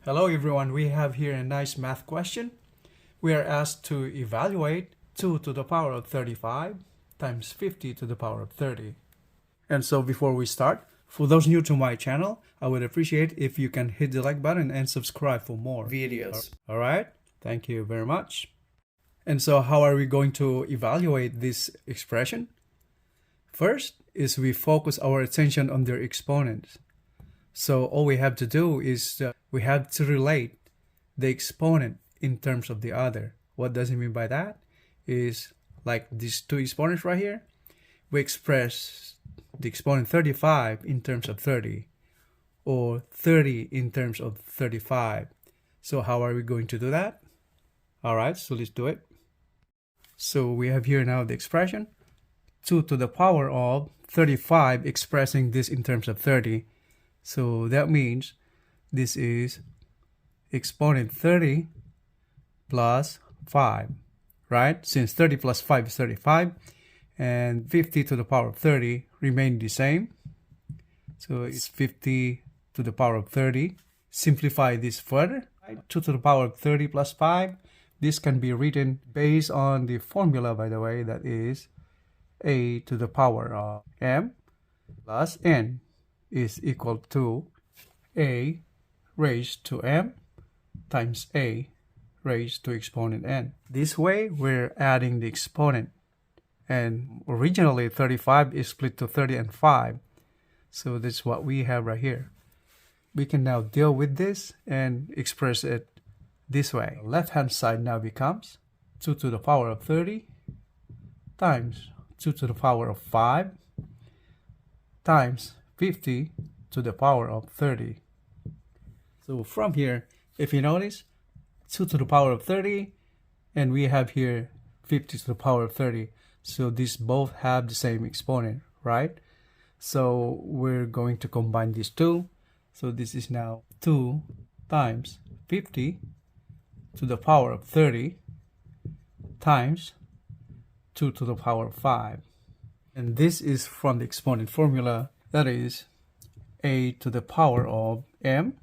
Hello everyone, we have here a nice math question. We are asked to evaluate 2 to the power of 35 times 50 to the power of 30. And so before we start, for those new to my channel, I would appreciate if you can hit the like button and subscribe for more videos. Alright, thank you very much. And so how are we going to evaluate this expression? First is we focus our attention on their exponents. So all we have to do is we have to relate the exponent in terms of the other. What does it mean by that? Is like these two exponents right here. We express the exponent 35 in terms of 30 or 30 in terms of 35. So how are we going to do that? Alright, so let's do it. So we have here now the expression 2 to the power of 35 expressing this in terms of 30. So that means this is exponent 30 plus 5, right? Since 30 plus 5 is 35, and 50 to the power of 30 remain the same. So it's 50 to the power of 30. Simplify this further. 2 to the power of 30 plus 5. This can be written based on the formula, by the way, that is a to the power of m plus n is equal to a raised to m times a raised to exponent n. This way, we're adding the exponent. And originally, 35 is split to 30 and 5. So that's what we have right here. We can now deal with this and express it this way. The left-hand side now becomes 2 to the power of 30 times 2 to the power of 5 times 50 to the power of 30. So from here, if you notice, 2 to the power of 30, and we have here 50 to the power of 30. So these both have the same exponent, right? So we're going to combine these two. So this is now 2 times 50 to the power of 30 times 2 to the power of 5. And this is from the exponent formula. That is a to the power of m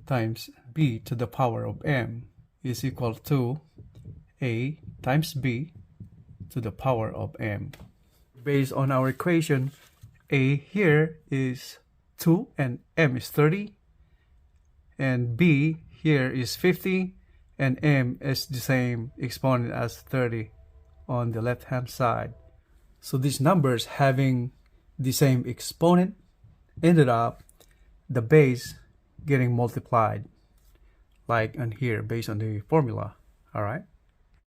times b to the power of m is equal to a times b to the power of m. Based on our equation, a here is 2 and m is 30, and b here is 50 and m is the same exponent as 30 on the left hand side. So these numbers having the same exponent ended up the base getting multiplied like on here based on the formula. Alright,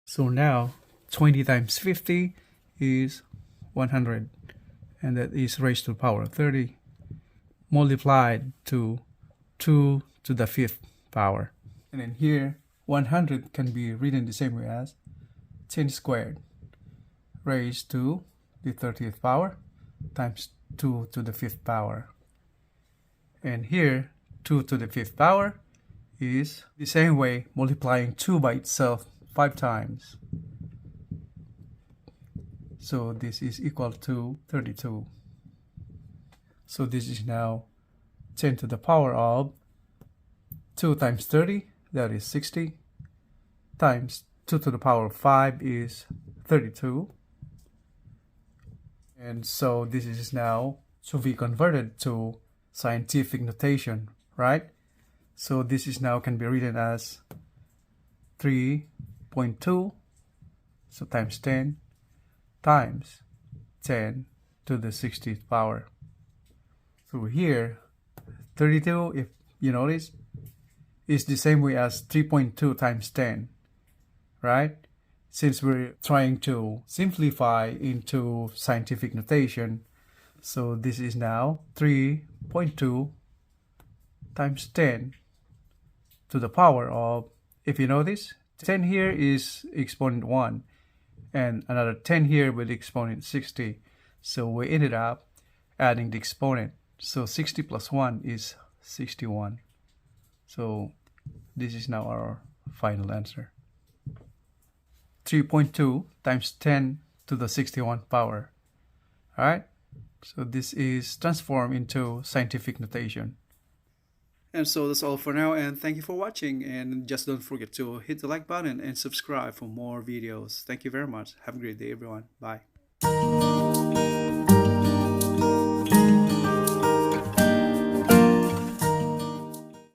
so now 20 times 50 is 100, and that is raised to the power of 30 multiplied to 2 to the 5th power. And then here 100 can be written the same way as 10 squared raised to the 30th power times 2 to the 5th power. And here 2 to the 5th power is the same way, multiplying 2 by itself 5 times. So this is equal to 32. So this is now 10 to the power of 2 times 30, that is 60, times 2 to the power of 5 is 32. And so this is now to be converted to scientific notation, right? So this is now can be written as 3.2, so times 10 times 10 to the 60th power. So here 32, if you notice, is the same way as 3.2 times 10, right? Since we're trying to simplify into scientific notation, so this is now 3.2 times 10 to the power of, if you notice, 10 here is exponent 1, and another 10 here with exponent 60. So we ended up adding the exponent. So 60 plus 1 is 61. So this is now our final answer. 3.2 times 10 to the 61 power. Alright, so this is transformed into scientific notation. And so that's all for now, and thank you for watching, and just don't forget to hit the like button and subscribe for more videos. Thank you very much. Have a great day, everyone. Bye.